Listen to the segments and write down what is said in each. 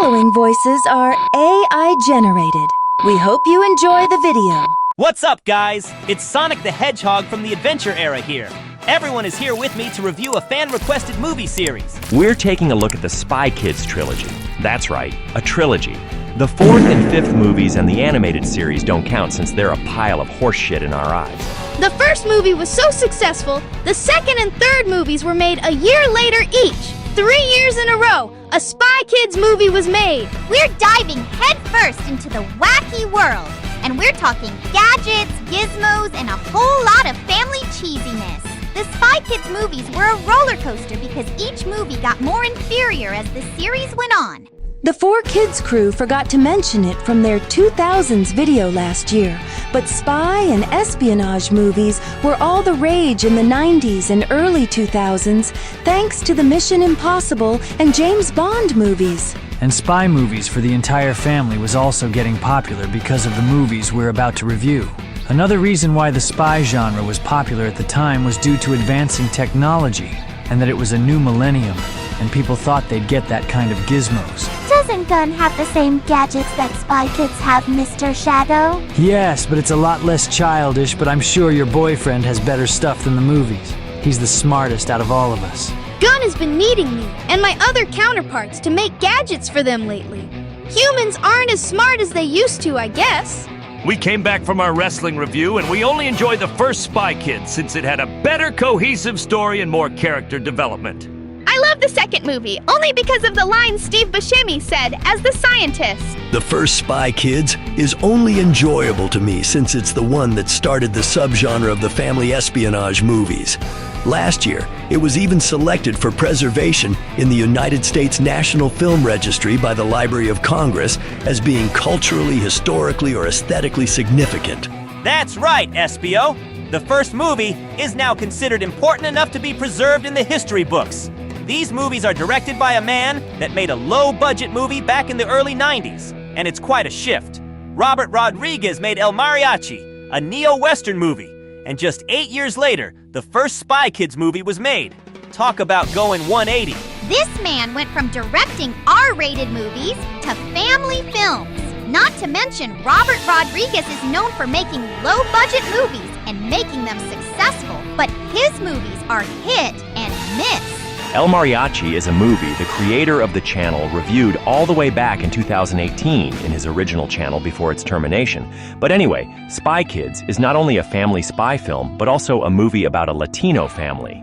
following voices are AI generated. We hope you enjoy the video. What's up, guys? It's Sonic the Hedgehog from the Adventure Era here. Everyone is here with me to review a fan-requested movie series. We're taking a look at the Spy Kids trilogy. That's right, a trilogy. The fourth and fifth movies and the animated series don't count since they're a pile of horse shit in our eyes. The first movie was so successful, the second and third movies were made a year later each. 3 years in a row, a Spy Kids movie was made. We're diving headfirst into the wacky world, and we're talking gadgets, gizmos, and a whole lot of family cheesiness. The Spy Kids movies were a roller coaster because each movie got more inferior as the series went on. The 4Kids crew forgot to mention it from their 2000s video last year, but spy and espionage movies were all the rage in the 90s and early 2000s thanks to the Mission Impossible and James Bond movies. And spy movies for the entire family was also getting popular because of the movies we're about to review. Another reason why the spy genre was popular at the time was due to advancing technology, and that it was a new millennium, and people thought they'd get that kind of gizmos. Doesn't Gun have the same gadgets that Spy Kids have, Mr. Shadow? Yes, but it's a lot less childish, but I'm sure your boyfriend has better stuff than the movies. He's the smartest out of all of us. Gunn has been needing me and my other counterparts to make gadgets for them lately. Humans aren't as smart as they used to, I guess. We came back from our wrestling review and we only enjoyed the first Spy Kids since it had a better cohesive story and more character development. I love the second movie, only because of the line Steve Buscemi said as the scientist. The first Spy Kids is only enjoyable to me since it's the one that started the subgenre of the family espionage movies. Last year, it was even selected for preservation in the United States National Film Registry by the Library of Congress as being culturally, historically, or aesthetically significant. That's right, Espio. The first movie is now considered important enough to be preserved in the history books. These movies are directed by a man that made a low-budget movie back in the early 90s, and it's quite a shift. Robert Rodriguez made El Mariachi, a neo-Western movie, and just 8 years later, the first Spy Kids movie was made. Talk about going 180. This man went from directing R-rated movies to family films. Not to mention, Robert Rodriguez is known for making low-budget movies and making them successful, but his movies are hit and miss. El Mariachi is a movie the creator of the channel reviewed all the way back in 2018 in his original channel before its termination. But anyway, Spy Kids is not only a family spy film, but also a movie about a Latino family.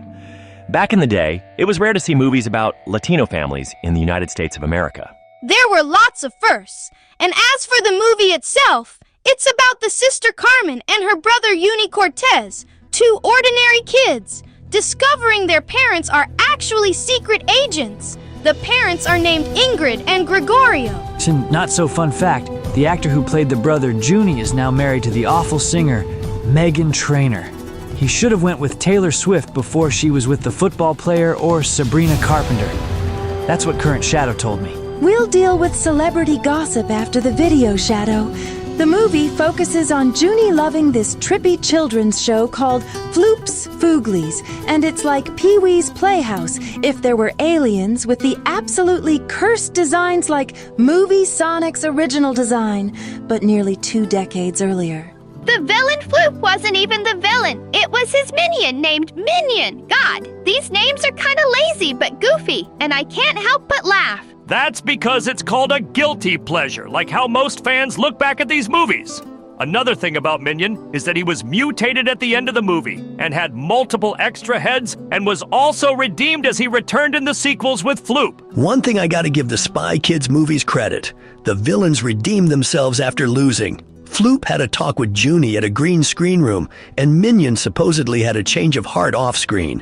Back in the day, it was rare to see movies about Latino families in the United States of America. There were lots of firsts, and as for the movie itself, it's about the sister Carmen and her brother Uni Cortez, two ordinary kids, discovering their parents are actually secret agents. The parents are named Ingrid and Gregorio. Not so fun fact, the actor who played the brother Junie is now married to the awful singer Meghan Trainor. He should have went with Taylor Swift before she was with the football player or Sabrina Carpenter. That's what Current Shadow told me. We'll deal with celebrity gossip after the video, Shadow. The movie focuses on Junie loving this trippy children's show called Floops Fooglies, and it's like Pee-wee's Playhouse if there were aliens with the absolutely cursed designs like movie Sonic's original design, but nearly 2 decades earlier. The villain Floop wasn't even the villain. It was his minion named Minion. God, these names are kind of lazy but goofy, and I can't help but laugh. That's because it's called a guilty pleasure, like how most fans look back at these movies. Another thing about Minion is that he was mutated at the end of the movie and had multiple extra heads and was also redeemed as he returned in the sequels with Floop. One thing I gotta give the Spy Kids movies credit. The villains redeemed themselves after losing. Floop had a talk with Junie at a green screen room, and Minion supposedly had a change of heart off-screen.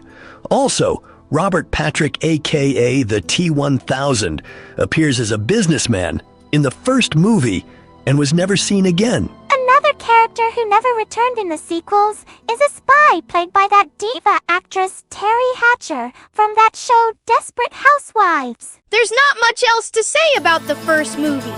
Also, Robert Patrick, aka the T-1000, appears as a businessman in the first movie and was never seen again. Another character who never returned in the sequels is a spy played by that diva actress Terry Hatcher from that show Desperate Housewives. There's not much else to say about the first movie.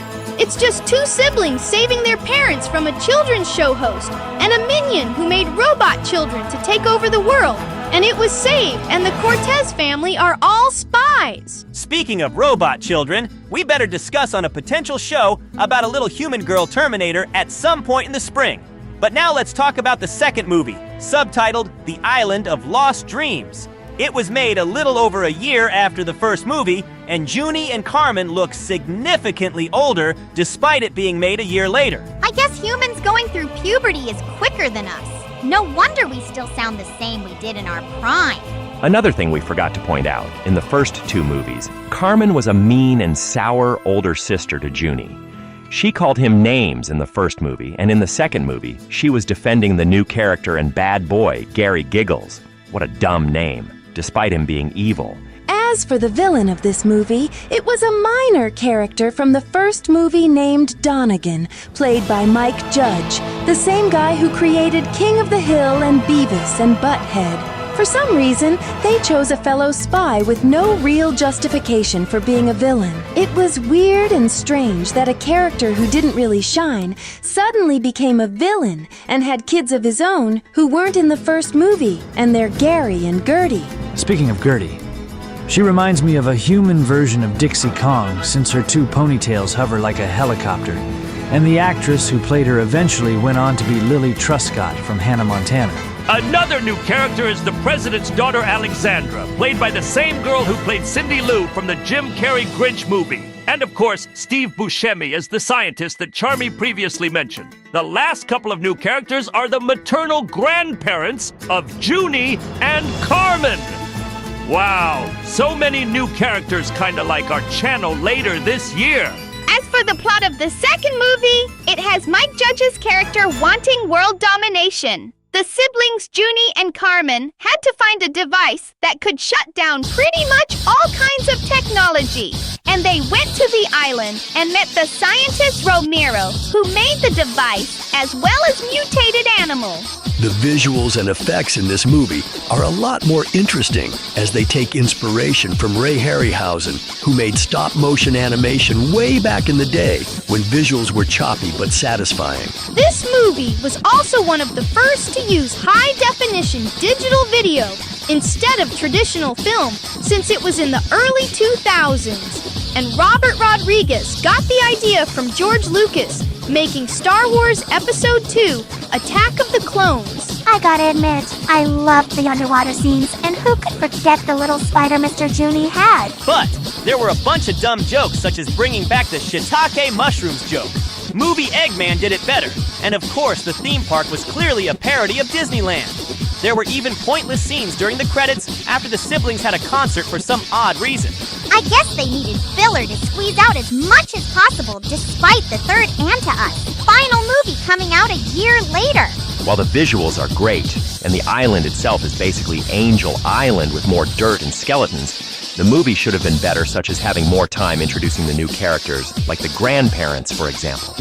It's just 2 siblings saving their parents from a children's show host and a minion who made robot children to take over the world. And it was saved, and the Cortez family are all spies. eyes. Speaking of robot children, we better discuss on a potential show about a little human girl Terminator at some point in the spring. But now let's talk about the second movie, subtitled The Island of Lost Dreams. It was made a little over a year after the first movie, and Junie and Carmen look significantly older despite it being made a year later. I guess humans going through puberty is quicker than us. No wonder we still sound the same we did in our prime. Another thing we forgot to point out, in the first two movies, Carmen was a mean and sour older sister to Junie. She called him names in the first movie, and in the second movie, she was defending the new character and bad boy, Gary Giggles. What a dumb name, despite him being evil. As for the villain of this movie, it was a minor character from the first movie named Donegan, played by Mike Judge, the same guy who created King of the Hill and Beavis and Butthead. For some reason, they chose a fellow spy with no real justification for being a villain. It was weird and strange that a character who didn't really shine suddenly became a villain and had kids of his own who weren't in the first movie, and they're Gary and Gertie. Speaking of Gertie, she reminds me of a human version of Dixie Kong since her two ponytails hover like a helicopter, and the actress who played her eventually went on to be Lily Truscott from Hannah Montana. Another new character is the president's daughter Alexandra, played by the same girl who played Cindy Lou from the Jim Carrey Grinch movie. And of course, Steve Buscemi as the scientist that Charmy previously mentioned. The last couple of new characters are the maternal grandparents of Junie and Carmen. Wow, so many new characters, kinda like our channel later this year. As for the plot of the second movie, it has Mike Judge's character wanting world domination. The siblings Junie and Carmen had to find a device that could shut down pretty much all kinds of technology. And they went to the island and met the scientist Romero, who made the device, as well as mutated animals. The visuals and effects in this movie are a lot more interesting as they take inspiration from Ray Harryhausen, who made stop-motion animation way back in the day when visuals were choppy but satisfying. This movie was also one of the first to use high-definition digital video instead of traditional film, since it was in the early 2000s. And Robert Rodriguez got the idea from George Lucas, making Star Wars Episode 2, Attack of the Clones. I gotta admit, I loved the underwater scenes, and who could forget the little spider Mr. Junie had? But there were a bunch of dumb jokes, such as bringing back the shiitake mushrooms joke. Movie Eggman did it better, and of course the theme park was clearly a parody of Disneyland. There were even pointless scenes during the credits after the siblings had a concert for some odd reason. I guess they needed filler to squeeze out as much as possible despite the third and to us final movie coming out a year later. While the visuals are great, and the island itself is basically Angel Island with more dirt and skeletons, the movie should have been better, such as having more time introducing the new characters, like the grandparents, for example.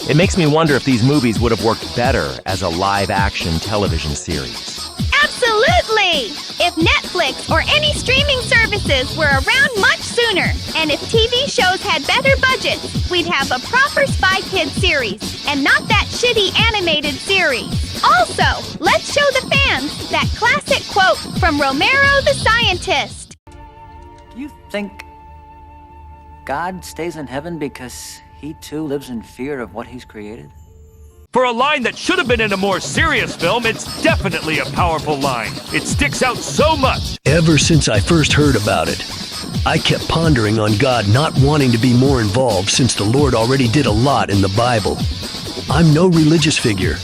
It makes me wonder if these movies would have worked better as a live-action television series. Absolutely! If Netflix or any streaming services were around much sooner, and if TV shows had better budgets, we'd have a proper Spy Kids series, and not that shitty animated series. Also, let's show the fans that classic quote from Romero the scientist. Do you think God stays in heaven because he too lives in fear of what he's created? For a line that should have been in a more serious film, it's definitely a powerful line. It sticks out so much. Ever since I first heard about it, I kept pondering on God not wanting to be more involved since the Lord already did a lot in the Bible. I'm no religious figure,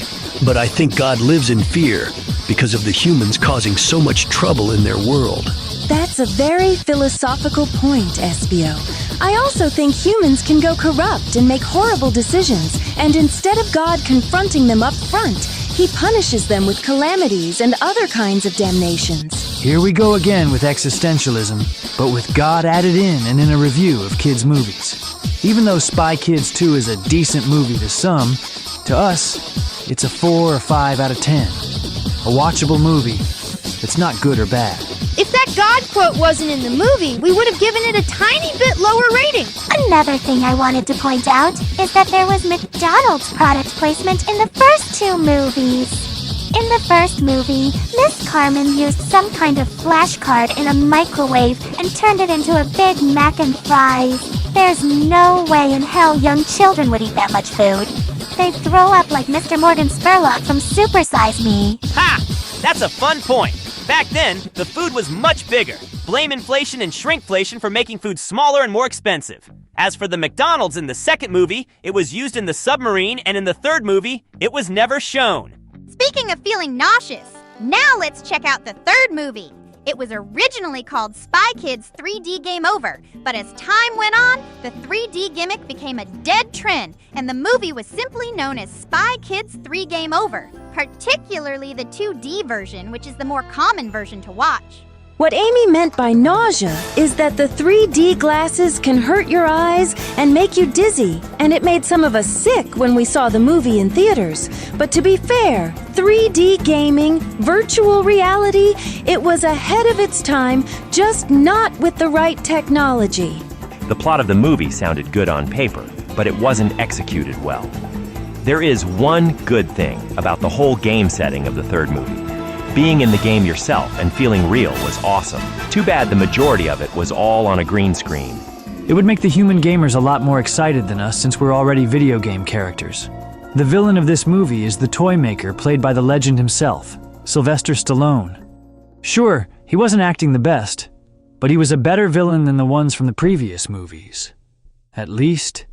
but I think God lives in fear because of the humans causing so much trouble in their world. That's a very philosophical point, Espio. I also think humans can go corrupt and make horrible decisions, and instead of God confronting them up front, he punishes them with calamities and other kinds of damnations. Here we go again with existentialism, but with God added in and in a review of kids' movies. Even though Spy Kids 2 is a decent movie to some, to us, it's a 4 or 5 out of 10. A watchable movie that's not good or bad. If that God quote wasn't in the movie, we would have given it a tiny bit lower rating. Another thing I wanted to point out is that there was McDonald's product placement in the first two movies. In the first movie, Miss Carmen used some kind of flashcard in a microwave and turned it into a Big Mac and fries. There's no way in hell young children would eat that much food. They'd throw up like Mr. Morgan Spurlock from Super Size Me. Ha! That's a fun point. Back then, the food was much bigger. Blame inflation and shrinkflation for making food smaller and more expensive. As for the McDonald's in the second movie, it was used in the submarine, and in the third movie, it was never shown. Speaking of feeling nauseous, now let's check out the third movie. It was originally called Spy Kids 3D Game Over, but as time went on, the 3D gimmick became a dead trend, and the movie was simply known as Spy Kids 3 Game Over, particularly the 2D version, which is the more common version to watch. What Amy meant by nausea is that the 3D glasses can hurt your eyes and make you dizzy, and it made some of us sick when we saw the movie in theaters. But to be fair, 3D gaming, virtual reality, it was ahead of its time, just not with the right technology. The plot of the movie sounded good on paper, but it wasn't executed well. There is one good thing about the whole game setting of the third movie. Being in the game yourself and feeling real was awesome. Too bad the majority of it was all on a green screen. It would make the human gamers a lot more excited than us since we're already video game characters. The villain of this movie is the toy maker played by the legend himself, Sylvester Stallone. Sure, he wasn't acting the best, but he was a better villain than the ones from the previous movies. At least,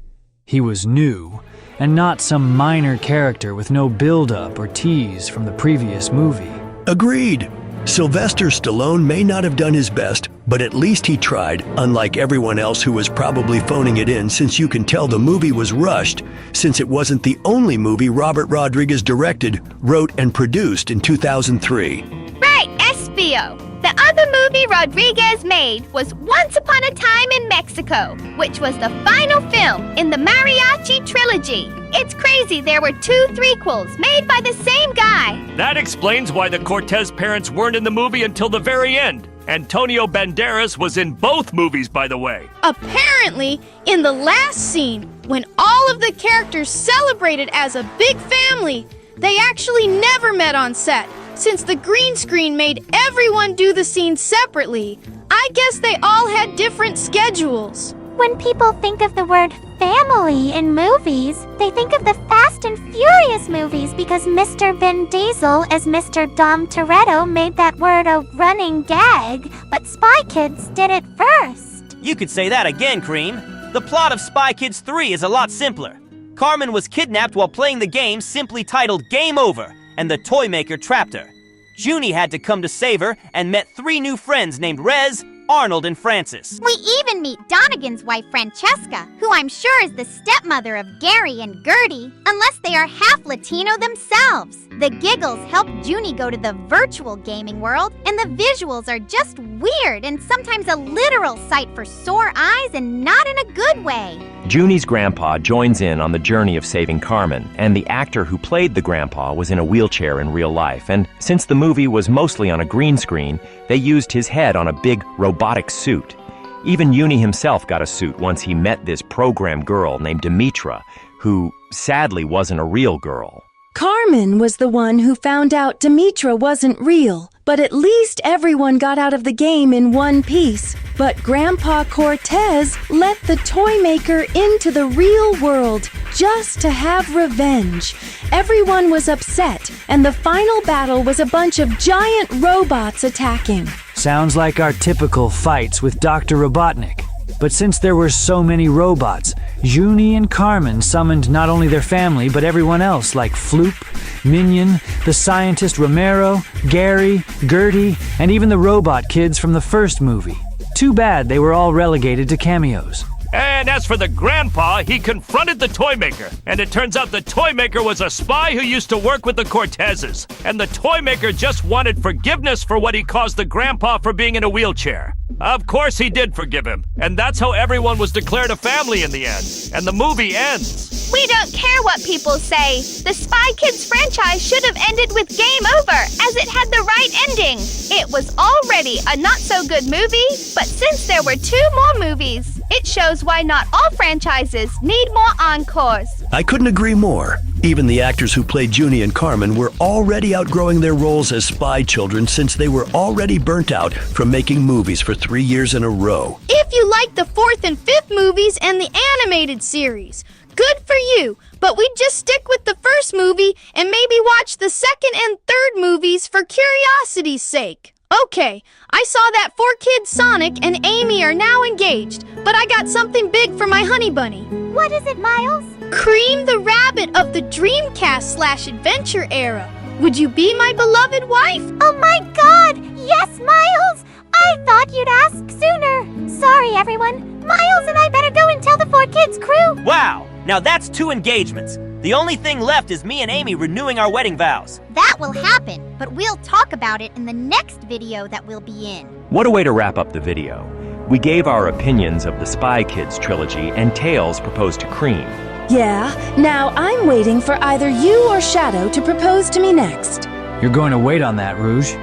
he was new, and not some minor character with no build-up or tease from the previous movie. Agreed. Sylvester Stallone may not have done his best, but at least he tried, unlike everyone else who was probably phoning it in, since you can tell the movie was rushed, since it wasn't the only movie Robert Rodriguez directed, wrote, and produced in 2003. Right, SBO. The other movie Rodriguez made was Once Upon a Time in Mexico, which was the final film in the Mariachi Trilogy. It's crazy there were 2 threequels made by the same guy. That explains why the Cortez parents weren't in the movie until the very end. Antonio Banderas was in both movies, by the way. Apparently, in the last scene, when all of the characters celebrated as a big family, they actually never met on set, since the green screen made everyone do the scene separately. I guess they all had different schedules. When people think of the word family in movies, they think of the Fast and Furious movies because Mr. Vin Diesel as Mr. Dom Toretto made that word a running gag, but Spy Kids did it first. You could say that again, Cream. The plot of Spy Kids 3 is a lot simpler. Carmen was kidnapped while playing the game simply titled Game Over, and the toy maker trapped her. Junie had to come to save her and met 3 new friends named Rez, Arnold, and Francis. We even meet Donegan's wife Francesca, who I'm sure is the stepmother of Gary and Gertie, unless they are half Latino themselves. The giggles help Junie go to the virtual gaming world, and the visuals are just weird and sometimes a literal sight for sore eyes and not in a good way. Junie's grandpa joins in on the journey of saving Carmen, and the actor who played the grandpa was in a wheelchair in real life, and since the movie was mostly on a green screen, they used his head on a big robotic suit. Even Junie himself got a suit once he met this program girl named Demetra, who sadly wasn't a real girl. Carmen was the one who found out Demetra wasn't real, but at least everyone got out of the game in one piece. But Grandpa Cortez let the toy maker into the real world just to have revenge. Everyone was upset, and the final battle was a bunch of giant robots attacking. Sounds like our typical fights with Dr. Robotnik. But since there were so many robots, Junie and Carmen summoned not only their family, but everyone else like Floop, Minion, the scientist Romero, Gary, Gertie, and even the robot kids from the first movie. Too bad they were all relegated to cameos. And as for the grandpa, he confronted the toy maker. And it turns out the toy maker was a spy who used to work with the Cortezes. And the toy maker just wanted forgiveness for what he caused the grandpa for being in a wheelchair. Of course he did forgive him. And that's how everyone was declared a family in the end. And the movie ends. We don't care what people say. The Spy Kids franchise should have ended with Game Over, as it had the right ending. It was already a not-so-good movie, but since there were 2 more movies, It shows why not all franchises need more encores. I couldn't agree more. Even the actors who played Junie and Carmen were already outgrowing their roles as spy children since they were already burnt out from making movies for 3 years in a row. If you like the 4th and 5th movies and the animated series, good for you, but we'd just stick with the first movie and maybe watch the 2nd and 3rd movies for curiosity's sake. Okay, I saw that 4-Kid Sonic and Amy are now engaged, but I got something big for my honey bunny. What is it, Miles? Cream the Rabbit of the Dreamcast/Adventure era. Would you be my beloved wife? Oh my God! Yes, Miles! I thought you'd ask sooner. Sorry, everyone. Miles and I better go and tell the 4Kids crew. Wow, now that's 2 engagements. The only thing left is me and Amy renewing our wedding vows. That will happen, but we'll talk about it in the next video that we'll be in. What a way to wrap up the video. We gave our opinions of the Spy Kids trilogy and Tails proposed to Cream. Yeah, now I'm waiting for either you or Shadow to propose to me next. You're going to wait on that, Rouge.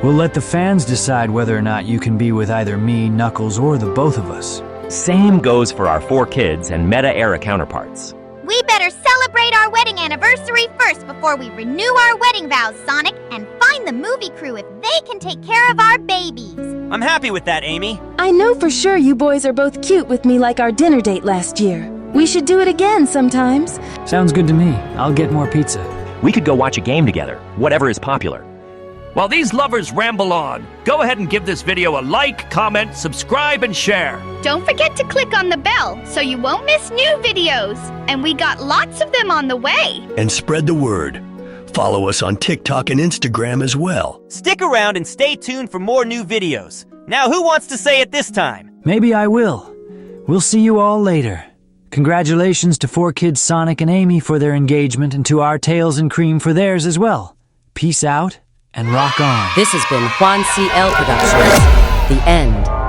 We'll let the fans decide whether or not you can be with either me, Knuckles, or the both of us. Same goes for our 4Kids and Meta-era counterparts. We better celebrate our wedding anniversary first before we renew our wedding vows, Sonic, and find the movie crew if they can take care of our babies. I'm happy with that, Amy. I know for sure you boys are both cute with me like our dinner date last year. We should do it again sometimes. Sounds good to me. I'll get more pizza. We could go watch a game together, whatever is popular. While these lovers ramble on, go ahead and give this video a like, comment, subscribe, and share. Don't forget to click on the bell so you won't miss new videos. And we got lots of them on the way. And spread the word. Follow us on TikTok and Instagram as well. Stick around and stay tuned for more new videos. Now, who wants to say it this time? Maybe I will. We'll see you all later. Congratulations to 4Kids Sonic and Amy for their engagement and to our Tails and Cream for theirs as well. Peace out and rock on. This has been Juan CL Productions. The end.